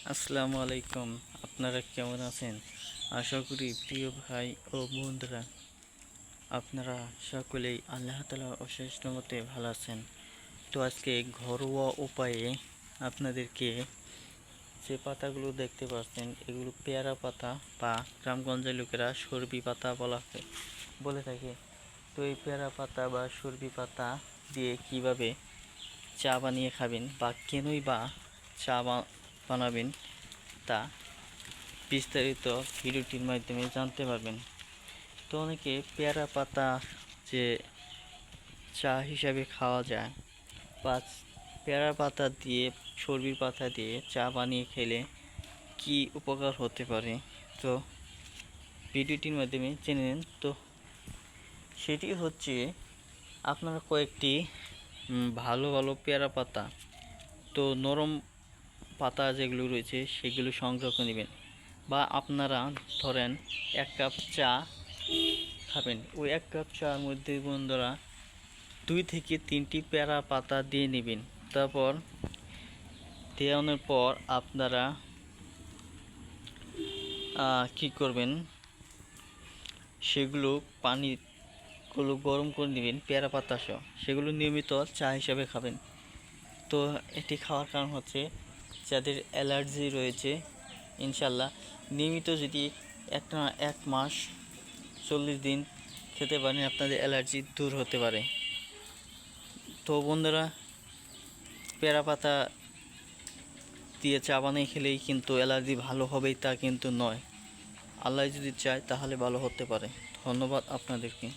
আসসালামু আলাইকুম। আপনারা কেমন আছেন? আশা করি প্রিয় ভাই ও বন্ধুরা আপনারা সকলেই আল্লাহ তাআলার অশেষ রহমতে ভালো আছেন। তো আজকে ঘরোয়া উপায়ে আপনাদেরকে যে পাতাগুলো দেখতে পাচ্ছেন এগুলো পেয়ারা পাতা বা গ্রামগঞ্জের লোকেরা সর্বি পাতা বলে থাকে। তো এই পেয়ারা পাতা বা সর্বি পাতা দিয়ে কিভাবে চা বানিয়ে খাবেন বা কেনই বা চা বানাবেন তা বিস্তারিত ভিডিওটির মাধ্যমে জানতে পারবেন। তো অনেকে পেয়ারা পাতা যে চা হিসাবে খাওয়া যায় বা পেয়ারা পাতা দিয়ে সর্বির পাতা দিয়ে চা বানিয়ে খেলে কি উপকার হতে পারে, তো ভিডিওটির মাধ্যমে জেনে নেন। তো সেটি হচ্ছে আপনারা কয়েকটি ভালো ভালো পেয়ারা পাতা, তো নরম পাতা যেগুলো রয়েছে সেগুলো সংগ্রহ করে নেবেন। বা আপনারা ধরেন 1 কাপ চা খাবেন, ওই 1 কাপ চার মধ্যে বন্ধুরা 2 থেকে 3টি পেয়ারা পাতা দিয়ে নেবেন। তারপর দেওয়ানোর পর আপনারা কি করবেন, সেগুলো পানিগুলো গরম করে নেবেন পেয়ারা পাতা সহ, সেগুলো নিয়মিত চা হিসাবে খাবেন। তো এটি খাওয়ার কারণ হচ্ছে যাদের অ্যালার্জি রয়েছে ইনশাল্লাহ নিয়মিত যদি 1 মাস 40 দিন খেতে পারেন আপনাদের অ্যালার্জি দূর হতে পারে। তো বন্ধুরা, পেয়ারা পাতা দিয়ে চা বানিয়ে খেলেই কিন্তু অ্যালার্জি ভালো হবেই তা কিন্তু নয়। আল্লাহ যদি চায় তাহলে ভালো হতে পারে। ধন্যবাদ আপনাদেরকে।